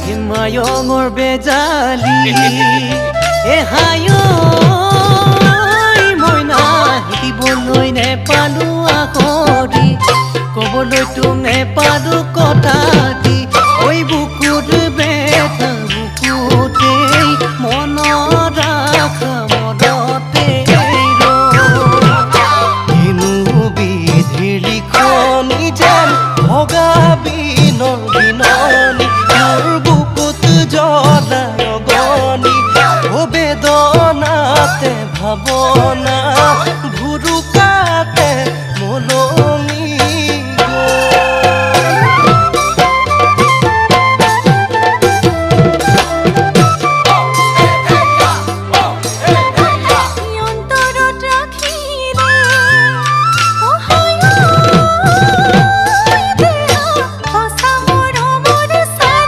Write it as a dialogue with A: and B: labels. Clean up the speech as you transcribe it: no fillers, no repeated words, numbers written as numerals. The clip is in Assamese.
A: হিমায়ঙৰ বেজালি হায় মইনা দিবলৈ নেপালো আখৰি ক'বলৈ তোক নেপালো কথা দি ঐ বুকুত বেথা বুকুতেই মনত ৰাখা মনতে কিনো বিধিৰ লিখনি যেন ভগা বিনৰ বিননি মোৰ বুকুত জ্বলাই অগনি ও বেদনাতে ভাৱনা